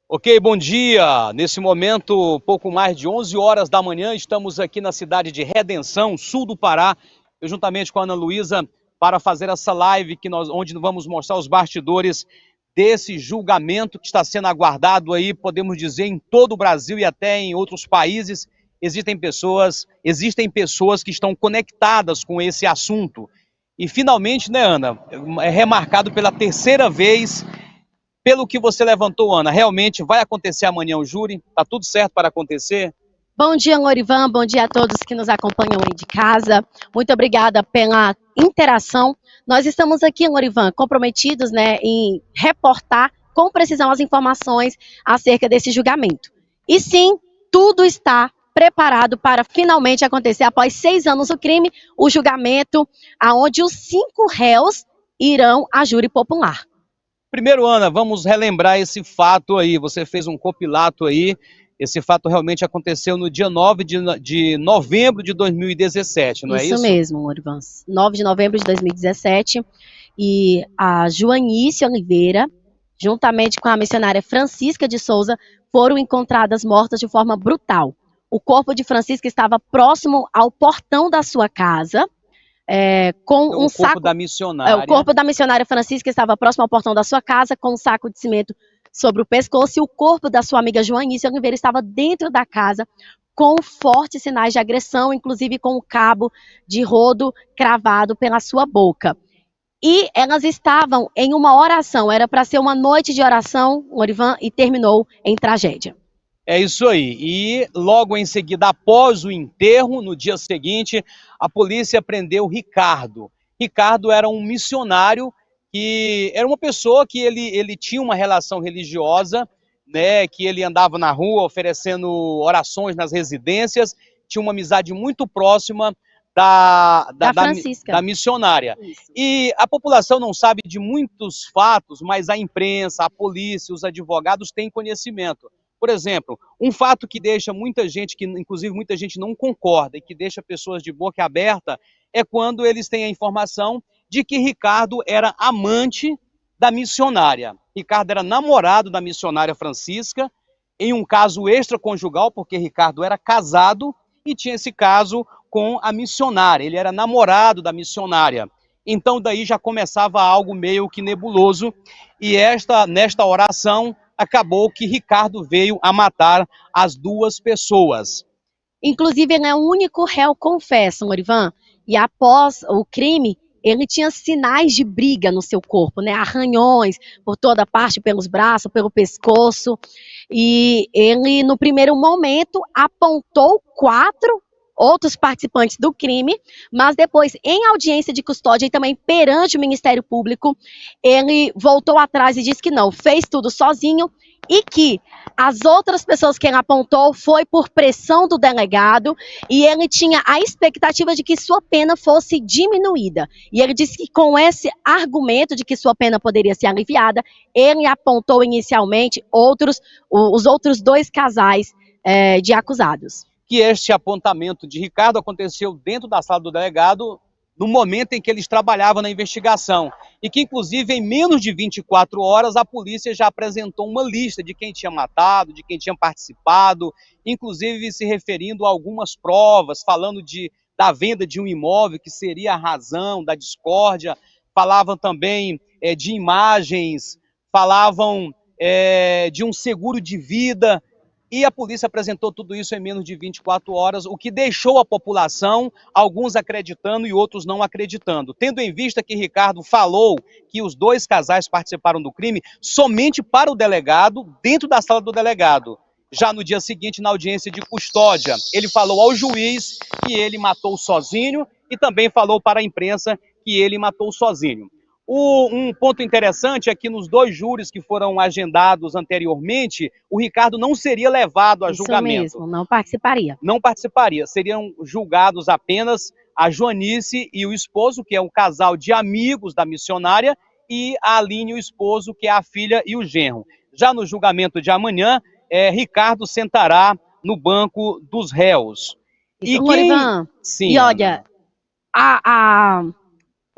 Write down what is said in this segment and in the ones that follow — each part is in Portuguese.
Ok, bom dia. Nesse momento, pouco mais de 11 horas da manhã, estamos aqui na cidade de Redenção, sul do Pará, eu juntamente com a Ana Luísa, para fazer essa live onde vamos mostrar os bastidores desse julgamento que está sendo aguardado aí, podemos dizer, em todo o Brasil e até em outros países. Existem pessoas que estão conectadas com esse assunto. E finalmente, né, Ana, é remarcado pela terceira vez. Pelo que você levantou, Ana, realmente vai acontecer amanhã o júri? Tá tudo certo para acontecer? Bom dia, Lorivan. Bom dia a todos que nos acompanham aí de casa. Muito obrigada pela interação. Nós estamos aqui, Lorivan, comprometidos, em reportar com precisão as informações acerca desse julgamento. E sim, tudo está preparado para finalmente acontecer, após 6 anos do crime, o julgamento, onde os 5 réus irão a júri popular. Primeiro, Ana, vamos relembrar esse fato aí. Você fez um compilato aí. Esse fato realmente aconteceu no dia 9 de novembro de 2017, não é isso? Isso mesmo, Lorivan. 9 de novembro de 2017. E a Joanice Oliveira, juntamente com a missionária Francisca de Souza, foram encontradas mortas de forma brutal. O corpo de Francisca estava próximo ao portão da sua casa, com um saco... da missionária. O corpo da missionária Francisca estava próximo ao portão da sua casa, com um saco de cimento sobre o pescoço, e o corpo da sua amiga Joanice Oliveira estava dentro da casa, com fortes sinais de agressão, inclusive com o cabo de rodo cravado pela sua boca. E elas estavam em uma oração, era para ser uma noite de oração, Lorivan, e terminou em tragédia. É isso aí. E logo em seguida, após o enterro, no dia seguinte, a polícia prendeu Ricardo. Ricardo era um missionário, que era uma pessoa que ele tinha uma relação religiosa, né, que ele andava na rua oferecendo orações nas residências, tinha uma amizade muito próxima da missionária. Isso. E a população não sabe de muitos fatos, mas a imprensa, a polícia, os advogados têm conhecimento. Por exemplo, um fato que deixa muita gente, que inclusive muita gente não concorda e que deixa pessoas de boca aberta, é quando eles têm a informação de que Ricardo era amante da missionária. Ricardo era namorado da missionária Francisca, em um caso extraconjugal, porque Ricardo era casado e tinha esse caso com a missionária. Ele era namorado da missionária. Então daí já começava algo meio que nebuloso, e nesta oração acabou que Ricardo veio a matar as duas pessoas. Inclusive, ele é o único réu confesso, Lorivan, e após o crime, ele tinha sinais de briga no seu corpo, arranhões por toda parte, pelos braços, pelo pescoço, e ele, no primeiro momento, apontou 4 outros participantes do crime, mas depois, em audiência de custódia e também perante o Ministério Público, ele voltou atrás e disse que não, fez tudo sozinho e que as outras pessoas que ele apontou foi por pressão do delegado e ele tinha a expectativa de que sua pena fosse diminuída. E ele disse que com esse argumento de que sua pena poderia ser aliviada, ele apontou inicialmente os outros 2 casais de acusados. Que este apontamento de Ricardo aconteceu dentro da sala do delegado no momento em que eles trabalhavam na investigação. E que, inclusive, em menos de 24 horas, a polícia já apresentou uma lista de quem tinha matado, de quem tinha participado, inclusive se referindo a algumas provas, falando da venda de um imóvel, que seria a razão da discórdia, falavam também de imagens, falavam de um seguro de vida. E a polícia apresentou tudo isso em menos de 24 horas, o que deixou a população, alguns acreditando e outros não acreditando. Tendo em vista que Ricardo falou que os 2 casais participaram do crime somente para o delegado, dentro da sala do delegado. Já no dia seguinte, na audiência de custódia, ele falou ao juiz que ele matou sozinho e também falou para a imprensa que ele matou sozinho. Um ponto interessante é que nos 2 júris que foram agendados anteriormente, o Ricardo não seria levado a julgamento. Isso mesmo, não participaria. Não participaria, seriam julgados apenas a Joanice e o esposo, que é um casal de amigos da missionária, e a Aline, o esposo, que é a filha e o genro. Já no julgamento de amanhã, Ricardo sentará no banco dos réus. Isso, Lorivan. Sim, e olha,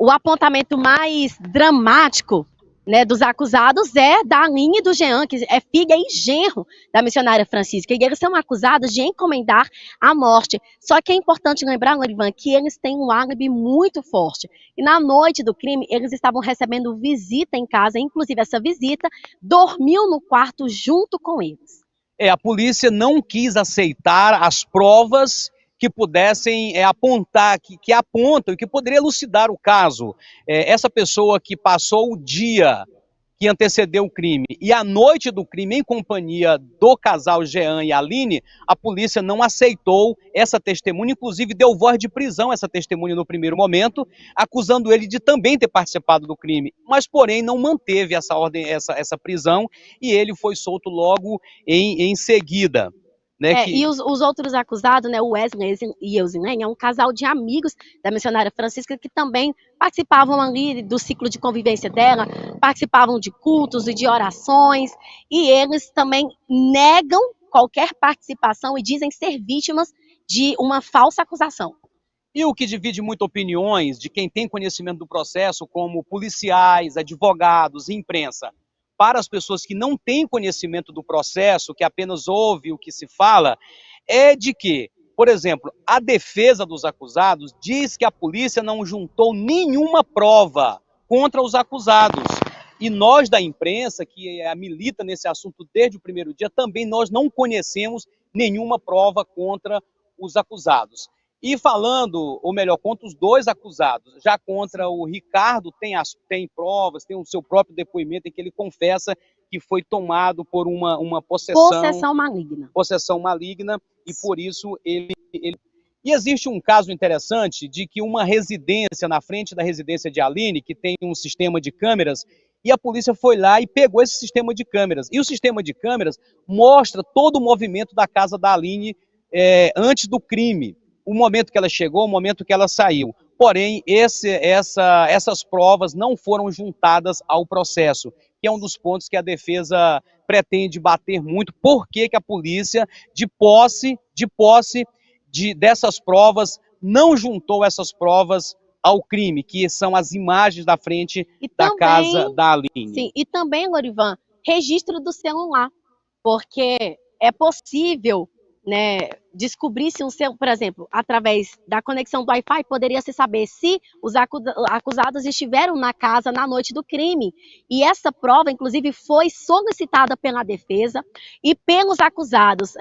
o apontamento mais dramático né, dos acusados é da Aline e do Jean, que é filha e genro da missionária Francisca, e eles são acusados de encomendar a morte. Só que é importante lembrar, Lorivan, que eles têm um álibi muito forte. E na noite do crime, eles estavam recebendo visita em casa, inclusive essa visita dormiu no quarto junto com eles. A polícia não quis aceitar as provas que pudessem apontar, que apontam e que poderia elucidar o caso. Essa pessoa que passou o dia que antecedeu o crime e a noite do crime em companhia do casal Jean e Aline, a polícia não aceitou essa testemunha, inclusive deu voz de prisão a essa testemunha no primeiro momento, acusando ele de também ter participado do crime, mas porém não manteve essa ordem, essa prisão, e ele foi solto logo em seguida. Né, E os outros acusados, né, o Wesley e Eusilene, é um casal de amigos da missionária Francisca que também participavam ali do ciclo de convivência dela, participavam de cultos e de orações, e eles também negam qualquer participação e dizem ser vítimas de uma falsa acusação. E o que divide muito opiniões de quem tem conhecimento do processo, como policiais, advogados e imprensa, para as pessoas que não têm conhecimento do processo, que apenas ouve o que se fala, é de que, por exemplo, a defesa dos acusados diz que a polícia não juntou nenhuma prova contra os acusados. E nós da imprensa, que milita nesse assunto desde o primeiro dia, também nós não conhecemos nenhuma prova contra os acusados. E falando, ou melhor, contra os dois acusados, já contra o Ricardo tem provas, tem o seu próprio depoimento em que ele confessa que foi tomado por uma possessão maligna. Possessão maligna, e por isso ele... E existe um caso interessante de que uma residência, na frente da residência de Aline, que tem um sistema de câmeras, e a polícia foi lá e pegou esse sistema de câmeras. E o sistema de câmeras mostra todo o movimento da casa da Aline antes do crime. O momento que ela chegou, o momento que ela saiu. Porém, essas provas não foram juntadas ao processo, que é um dos pontos que a defesa pretende bater muito. Por que a polícia, de posse dessas provas, não juntou essas provas ao crime, que são as imagens da frente da casa da Aline? Sim, e também, Lorivan, registro do celular, porque é possível, né, descobrir se por exemplo, através da conexão do Wi-Fi, poderia se saber se os acusados estiveram na casa na noite do crime. E essa prova, inclusive, foi solicitada pela defesa e pelos acusados.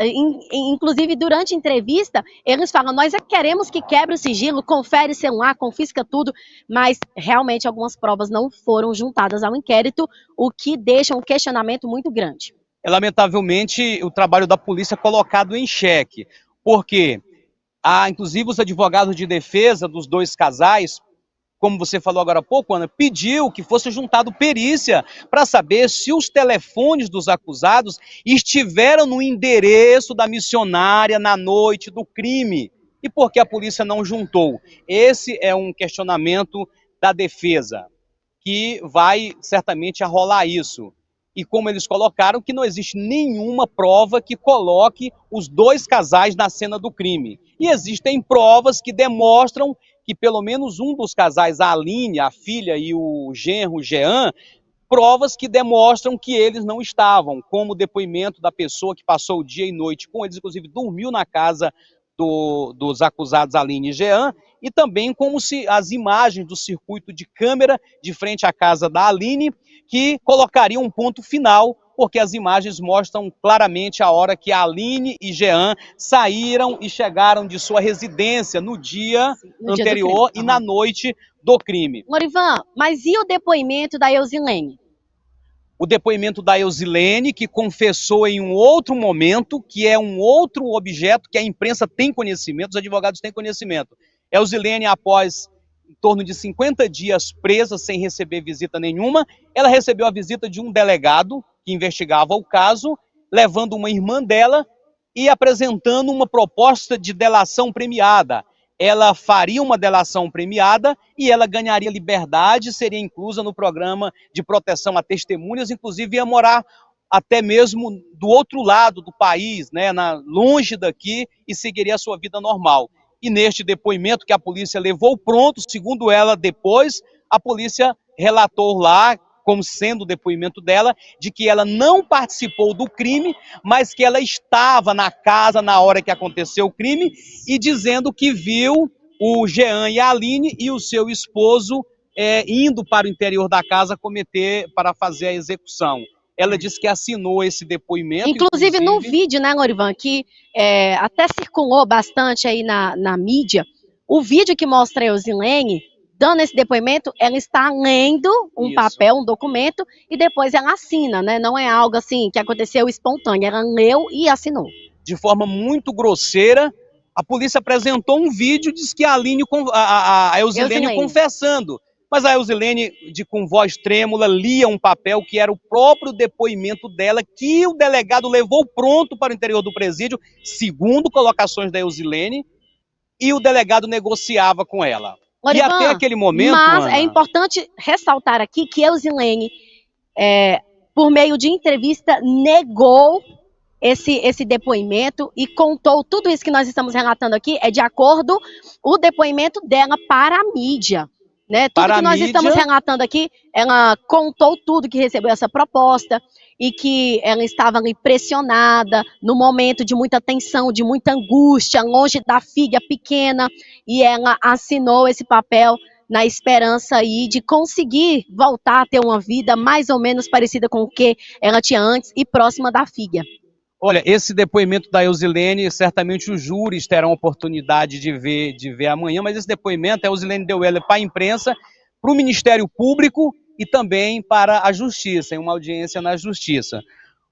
Inclusive, durante a entrevista, eles falam: nós queremos que quebre o sigilo, confere celular, confisca tudo, mas realmente algumas provas não foram juntadas ao inquérito, o que deixa um questionamento muito grande. Lamentavelmente, o trabalho da polícia é colocado em xeque, porque inclusive os advogados de defesa dos dois casais, como você falou agora há pouco, Ana, pediu que fosse juntado perícia para saber se os telefones dos acusados estiveram no endereço da missionária na noite do crime. E por que a polícia não juntou? Esse é um questionamento da defesa, que vai certamente arrolar isso. E como eles colocaram, que não existe nenhuma prova que coloque os dois casais na cena do crime. E existem provas que demonstram que pelo menos um dos casais, a Aline, a filha, e o genro, o Jean, provas que demonstram que eles não estavam, como o depoimento da pessoa que passou o dia e noite com eles, inclusive dormiu na casa dos acusados Aline e Jean, e também como se as imagens do circuito de câmera de frente à casa da Aline, que colocariam um ponto final, porque as imagens mostram claramente a hora que a Aline e Jean saíram e chegaram de sua residência no dia anterior e na noite do crime. Lorivan, mas e o depoimento da Eusilene? O depoimento da Eusilene, que confessou em um outro momento, que é um outro objeto que a imprensa tem conhecimento, os advogados têm conhecimento. Eusilene, após em torno de 50 dias presa, sem receber visita nenhuma, ela recebeu a visita de um delegado que investigava o caso, levando uma irmã dela e apresentando uma proposta de delação premiada. Ela faria uma delação premiada e ela ganharia liberdade, seria inclusa no programa de proteção a testemunhas, inclusive ia morar até mesmo do outro lado do país, né, longe daqui, e seguiria a sua vida normal. E neste depoimento que a polícia levou pronto, segundo ela depois, a polícia relatou lá, como sendo o depoimento dela, de que ela não participou do crime, mas que ela estava na casa na hora que aconteceu o crime, e dizendo que viu o Jean e a Aline e o seu esposo indo para o interior da casa para fazer a execução. Ela disse que assinou esse depoimento. Inclusive no vídeo, né, Norivan, que até circulou bastante aí na mídia, o vídeo que mostra a Eusilene dando esse depoimento, ela está lendo um papel, um documento, e depois ela assina, né? Não é algo assim que aconteceu espontâneo, ela leu e assinou. De forma muito grosseira, a polícia apresentou um vídeo, diz que a Eusilene confessando. Mas a Eusilene, com voz trêmula, lia um papel que era o próprio depoimento dela, que o delegado levou pronto para o interior do presídio, segundo colocações da Eusilene, e o delegado negociava com ela. Norivan, e até aquele momento, mas Ana, é importante ressaltar aqui que Eusilene, por meio de entrevista, negou esse depoimento e contou tudo isso que nós estamos relatando aqui, é de acordo o depoimento dela para a mídia. Né? Tudo que nós estamos relatando aqui, ela contou tudo que recebeu essa proposta e que ela estava ali pressionada no momento de muita tensão, de muita angústia, longe da filha pequena, e ela assinou esse papel na esperança aí de conseguir voltar a ter uma vida mais ou menos parecida com o que ela tinha antes e próxima da filha. Olha, esse depoimento da Eusilene, certamente os júris terão oportunidade de ver amanhã, mas esse depoimento, a Eusilene deu ele para a imprensa, para o Ministério Público e também para a Justiça, em uma audiência na Justiça.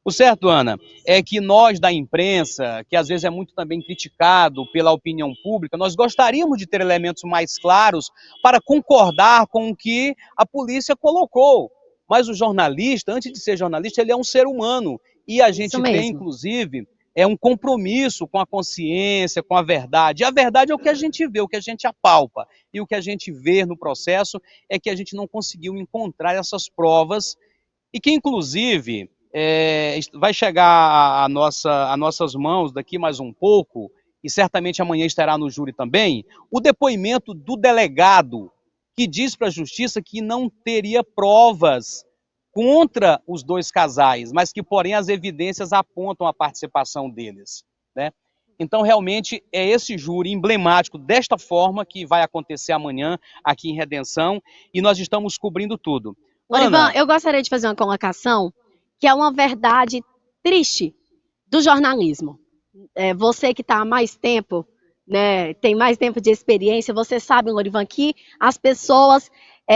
O certo, Ana, é que nós da imprensa, que às vezes é muito também criticado pela opinião pública, nós gostaríamos de ter elementos mais claros para concordar com o que a polícia colocou. Mas o jornalista, antes de ser jornalista, ele é um ser humano. E a gente tem, inclusive, um compromisso com a consciência, com a verdade. E a verdade é o que a gente vê, o que a gente apalpa. E o que a gente vê no processo é que a gente não conseguiu encontrar essas provas e que, inclusive, vai chegar a nossas mãos daqui mais um pouco, e certamente amanhã estará no júri também, o depoimento do delegado que diz para a Justiça que não teria provas contra os dois casais, mas que, porém, as evidências apontam a participação deles, né? Então, realmente, é esse júri emblemático desta forma que vai acontecer amanhã aqui em Redenção, e nós estamos cobrindo tudo. Norivan, eu gostaria de fazer uma colocação que é uma verdade triste do jornalismo. Você que está há mais tempo, né, tem mais tempo de experiência, você sabe, Norivan, que as pessoas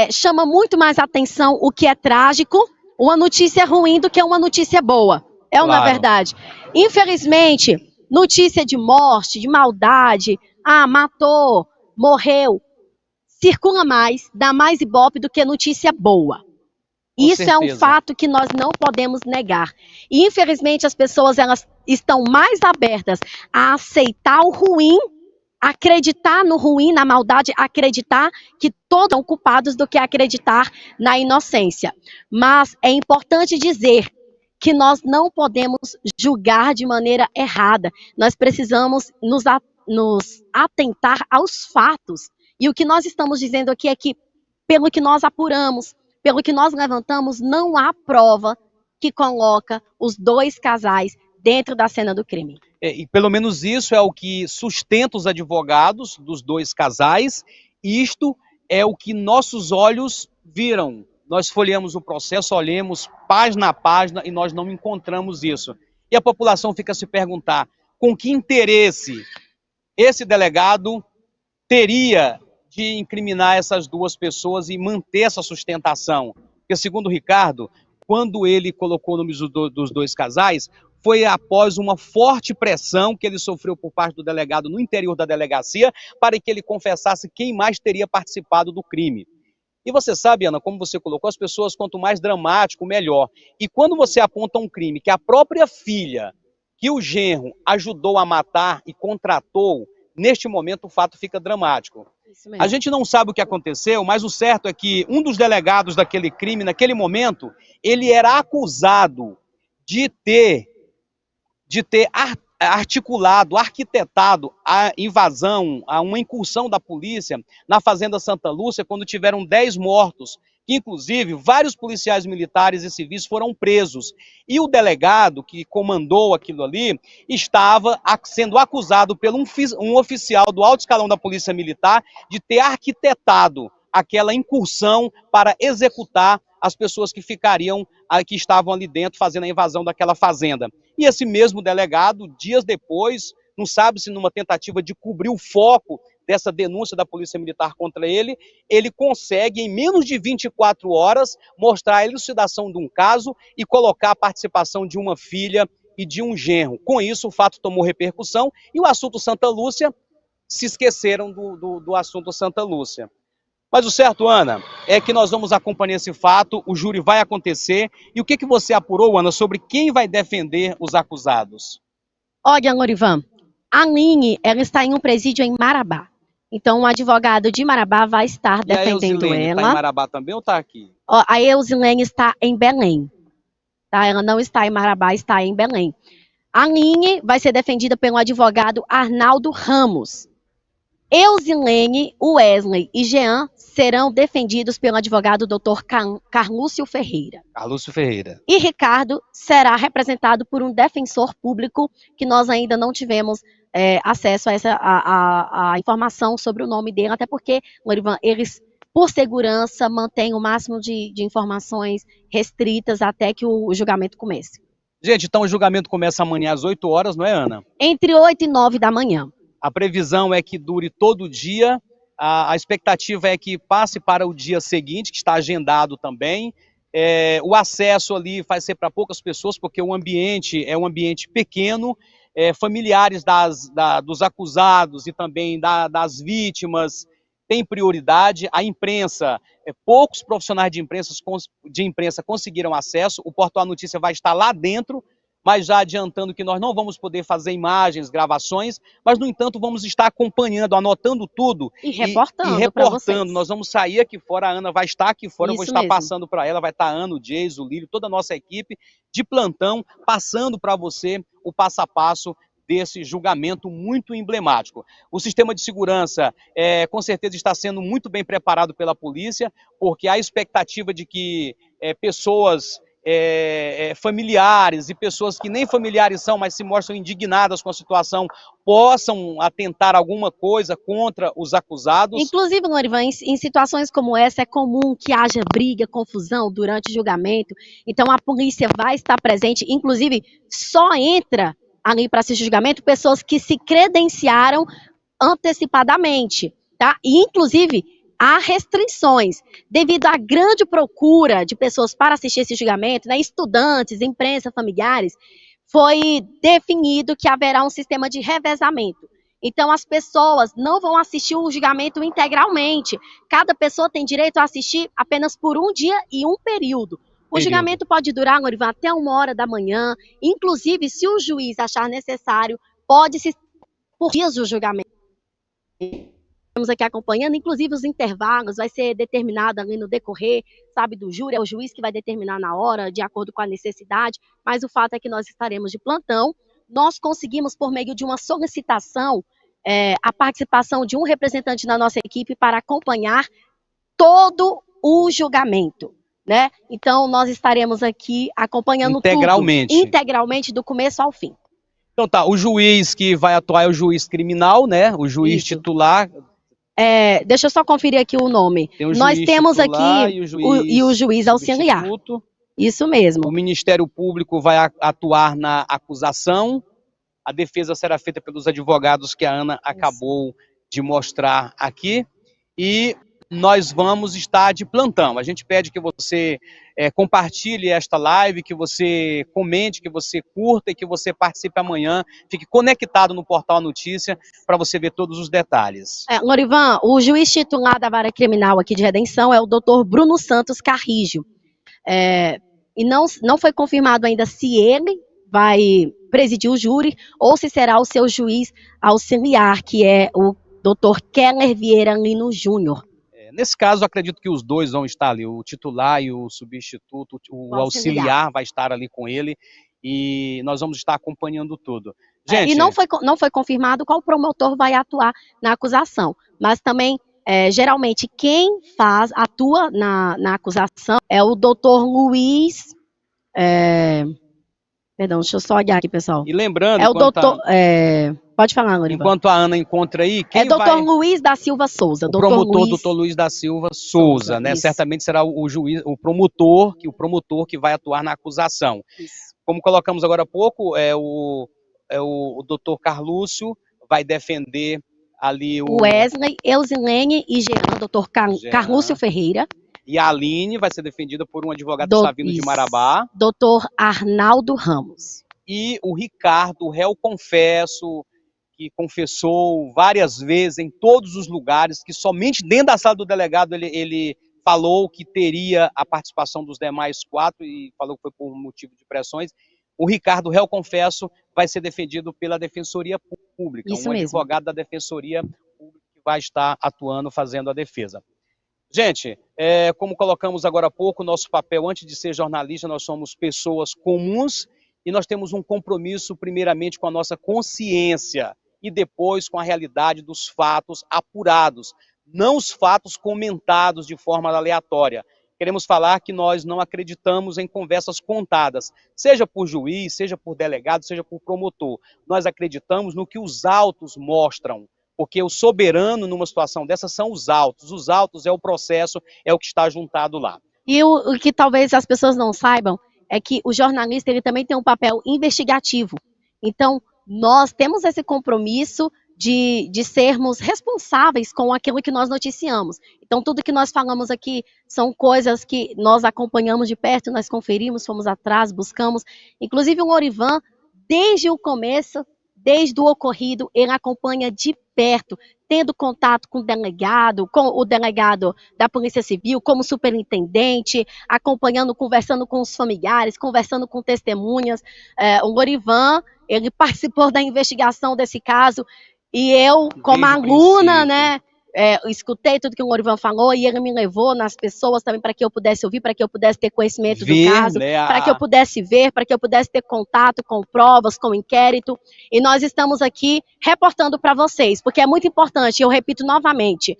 chama muito mais atenção o que é trágico, uma notícia ruim, do que uma notícia boa. É uma verdade. Infelizmente, notícia de morte, de maldade, matou, morreu, circula mais, dá mais ibope do que notícia boa. Isso é um fato que nós não podemos negar. E, infelizmente, as pessoas elas estão mais abertas a aceitar o ruim, acreditar no ruim, na maldade, acreditar que todos são culpados, do que acreditar na inocência. Mas é importante dizer que nós não podemos julgar de maneira errada. Nós precisamos nos atentar aos fatos. E o que nós estamos dizendo aqui é que, pelo que nós apuramos, pelo que nós levantamos, não há prova que coloca os dois casais dentro da cena do crime. E pelo menos isso é o que sustenta os advogados dos dois casais. Isto é o que nossos olhos viram. Nós folheamos o processo, olhamos página a página e nós não encontramos isso. E a população fica a se perguntar com que interesse esse delegado teria de incriminar essas duas pessoas e manter essa sustentação. Porque, segundo o Ricardo, quando ele colocou o nome dos dois casais, foi após uma forte pressão que ele sofreu por parte do delegado no interior da delegacia para que ele confessasse quem mais teria participado do crime. E você sabe, Ana, como você colocou, as pessoas, quanto mais dramático, melhor. E quando você aponta um crime que a própria filha, que o genro ajudou a matar e contratou, neste momento o fato fica dramático. A gente não sabe o que aconteceu, mas o certo é que um dos delegados daquele crime, naquele momento, ele era acusado de ter articulado, arquitetado a invasão, uma incursão da polícia na Fazenda Santa Lúcia, quando tiveram 10 mortos que inclusive vários policiais militares e civis foram presos. E o delegado que comandou aquilo ali estava sendo acusado por um oficial do alto escalão da Polícia Militar de ter arquitetado aquela incursão para executar as pessoas que que estavam ali dentro fazendo a invasão daquela fazenda. E esse mesmo delegado, dias depois, não sabe se numa tentativa de cobrir o foco dessa denúncia da Polícia Militar contra ele, ele consegue, em menos de 24 horas, mostrar a elucidação de um caso e colocar a participação de uma filha e de um genro. Com isso, o fato tomou repercussão e o assunto Santa Lúcia, se esqueceram do assunto Santa Lúcia. Mas o certo, Ana, é que nós vamos acompanhar esse fato, o júri vai acontecer. E o que você apurou, Ana, sobre quem vai defender os acusados? Olha, Lorivan, a Aline, ela está em um presídio em Marabá. Então, o advogado de Marabá vai estar defendendo ela. Está em Marabá também ou está aqui? A Eusilene está em Belém. Tá? Ela não está em Marabá, está em Belém. A Aline vai ser defendida pelo advogado Arnaldo Ramos. Eusilene, Wesley e Jean serão defendidos pelo advogado Dr. Carlúcio Ferreira. Carlúcio Ferreira. E Ricardo será representado por um defensor público que nós ainda não tivemos acesso a informação sobre o nome dele, até porque, Lorivan, eles, por segurança, mantêm o máximo de informações restritas até que o julgamento comece. Gente, então o julgamento começa amanhã às 8 horas, não é, Ana? Entre 8 e 9 da manhã. A previsão é que dure todo o dia, a expectativa é que passe para o dia seguinte, que está agendado também. O acesso ali vai ser para poucas pessoas, porque o ambiente é um ambiente pequeno, familiares dos acusados e também das vítimas têm prioridade. A imprensa, poucos profissionais de imprensa conseguiram acesso, o Portal Notícia vai estar lá dentro, mas já adiantando que nós não vamos poder fazer imagens, gravações, mas, no entanto, vamos estar acompanhando, anotando tudo. E reportando. Nós vamos sair aqui fora, a Ana vai estar aqui fora, eu vou estar passando para ela, vai estar a Ana, o Jays, o Lírio, toda a nossa equipe de plantão, passando para você o passo a passo desse julgamento muito emblemático. O sistema de segurança, com certeza, está sendo muito bem preparado pela polícia, porque há expectativa de que pessoas... familiares e pessoas que nem familiares são, mas se mostram indignadas com a situação, possam atentar alguma coisa contra os acusados. Inclusive, Lorivan, em situações como essa, é comum que haja briga, confusão durante o julgamento. Então, a polícia vai estar presente. Inclusive, só entra ali para assistir o julgamento pessoas que se credenciaram antecipadamente, tá? E, inclusive, há restrições, devido à grande procura de pessoas para assistir esse julgamento, né, estudantes, imprensa, familiares, foi definido que haverá um sistema de revezamento. Então, as pessoas não vão assistir o julgamento integralmente. Cada pessoa tem direito a assistir apenas por um dia e um período. O julgamento pode durar, Lorivan, até 1h da manhã. Inclusive, se o juiz achar necessário, pode-se por dias do julgamento. Estamos aqui acompanhando, inclusive os intervalos, vai ser determinado ali no decorrer, sabe, do júri, é o juiz que vai determinar na hora, de acordo com a necessidade, mas o fato é que nós estaremos de plantão. Nós conseguimos, por meio de uma solicitação, a participação de um representante da nossa equipe para acompanhar todo o julgamento, né? Então, nós estaremos aqui acompanhando integralmente do começo ao fim. Então tá, o juiz que vai atuar é o juiz criminal, né? O juiz titular... deixa eu só conferir aqui o nome. Nós temos aqui o juiz auxiliar. Isso mesmo. O Ministério Público vai atuar na acusação. A defesa será feita pelos advogados que a Ana acabou de mostrar aqui. E nós vamos estar de plantão. A gente pede que você compartilhe esta live, que você comente, que você curta e que você participe amanhã. Fique conectado no Portal Notícia para você ver todos os detalhes. Lorivan, o juiz titular da Vara Criminal aqui de Redenção é o Dr. Bruno Santos Carrijo. E não foi confirmado ainda se ele vai presidir o júri ou se será o seu juiz auxiliar, que é o Dr. Keller Vieira Lino Júnior. Nesse caso, acredito que os dois vão estar ali, o titular e o substituto, o auxiliar vai estar ali com ele, e nós vamos estar acompanhando tudo. Gente, e não foi confirmado qual promotor vai atuar na acusação, mas também geralmente quem atua na acusação é o doutor Luiz. Perdão, deixa eu só olhar aqui, pessoal. E lembrando, É o doutor. Pode falar, Lorivan. Enquanto a Ana encontra aí, quem doutor Luiz da Silva Souza. O promotor doutor Luiz da Silva Souza, né? Isso. Certamente será o juiz, o promotor que vai atuar na acusação. Isso. Como colocamos agora há pouco, o doutor Carlúcio vai defender ali o Wesley, Elzilene e Jean, doutor Carlúcio Ferreira. E a Aline vai ser defendida por um advogado que está vindo de Marabá. Doutor Arnaldo Ramos. E o Ricardo, o réu confesso, que confessou várias vezes em todos os lugares, que somente dentro da sala do delegado ele falou que teria a participação dos demais 4 e falou que foi por motivo de pressões. O Ricardo, réu confesso, vai ser defendido pela Defensoria Pública. Isso um mesmo. Advogado da Defensoria Pública que vai estar atuando, fazendo a defesa. Gente, como colocamos agora há pouco, nosso papel, antes de ser jornalista, nós somos pessoas comuns e nós temos um compromisso, primeiramente, com a nossa consciência e depois com a realidade dos fatos apurados, não os fatos comentados de forma aleatória. Queremos falar que nós não acreditamos em conversas contadas, seja por juiz, seja por delegado, seja por promotor. Nós acreditamos no que os autos mostram. Porque o soberano numa situação dessa são os autos é o processo, é o que está juntado lá. E o que talvez as pessoas não saibam é que o jornalista ele também tem um papel investigativo. Então, nós temos esse compromisso de sermos responsáveis com aquilo que nós noticiamos. Então, tudo que nós falamos aqui são coisas que nós acompanhamos de perto, nós conferimos, fomos atrás, buscamos. Inclusive, o Lorivan, desde o começo, desde o ocorrido, ele acompanha de perto, tendo contato com o delegado da Polícia Civil, como superintendente, acompanhando, conversando com os familiares, conversando com testemunhas. O Lorivan, ele participou da investigação desse caso, e eu, como aluna, né, escutei tudo que o Lorivan falou, e ele me levou nas pessoas também para que eu pudesse ouvir, para que eu pudesse ter conhecimento do caso, para que eu pudesse ver, para que eu pudesse ter contato com provas, com inquérito. E nós estamos aqui reportando para vocês, porque é muito importante, eu repito novamente,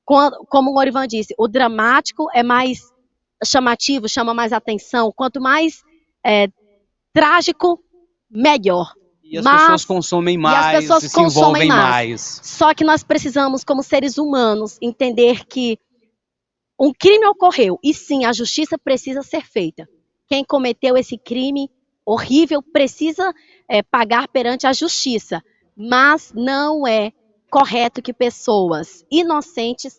como o Lorivan disse, o dramático é mais chamativo, chama mais atenção, quanto mais trágico, melhor. E as pessoas consomem mais, se envolvem mais. Só que nós precisamos, como seres humanos, entender que um crime ocorreu e sim, a justiça precisa ser feita. Quem cometeu esse crime horrível precisa pagar perante a justiça, mas não é correto que pessoas inocentes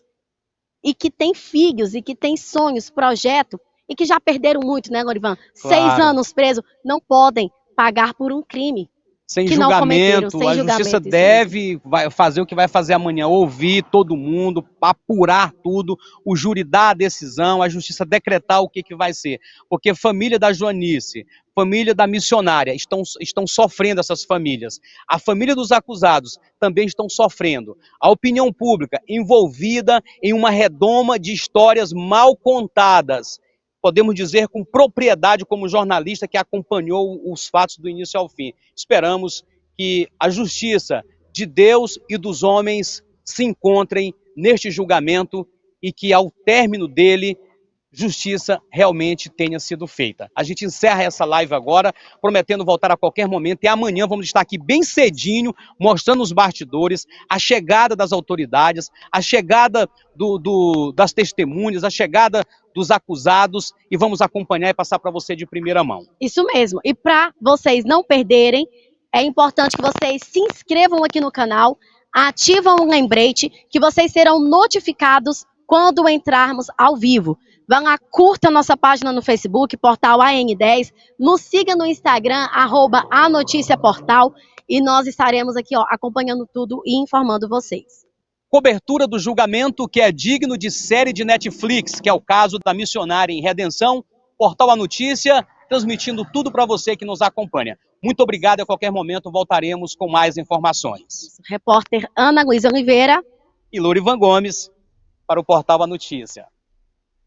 e que têm filhos e que têm sonhos, projeto e que já perderam muito, né, Lorivan? Claro. 6 anos preso, não podem pagar por um crime. Sem julgamento, a justiça deve fazer o que vai fazer amanhã, ouvir todo mundo, apurar tudo, o júri dar a decisão, a justiça decretar o que vai ser. Porque família da Joanice, família da missionária, estão sofrendo essas famílias. A família dos acusados também estão sofrendo. A opinião pública envolvida em uma redoma de histórias mal contadas. Podemos dizer com propriedade como jornalista que acompanhou os fatos do início ao fim. Esperamos que a justiça de Deus e dos homens se encontrem neste julgamento e que ao término dele, justiça realmente tenha sido feita. A gente encerra essa live agora, prometendo voltar a qualquer momento e amanhã vamos estar aqui bem cedinho, mostrando os bastidores, a chegada das autoridades, a chegada das testemunhas, a chegada dos acusados e vamos acompanhar e passar para você de primeira mão. Isso mesmo. E para vocês não perderem, é importante que vocês se inscrevam aqui no canal, ativam o lembrete, que vocês serão notificados quando entrarmos ao vivo. Vá lá, curta nossa página no Facebook, Portal AN10, nos siga no Instagram, @anoticiaportal, e nós estaremos aqui acompanhando tudo e informando vocês. Cobertura do julgamento que é digno de série de Netflix, que é o caso da missionária em Redenção, Portal A Notícia, transmitindo tudo para você que nos acompanha. Muito obrigado, a qualquer momento voltaremos com mais informações. Repórter Ana Luísa Oliveira e Lorivan Gomes para o Portal A Notícia.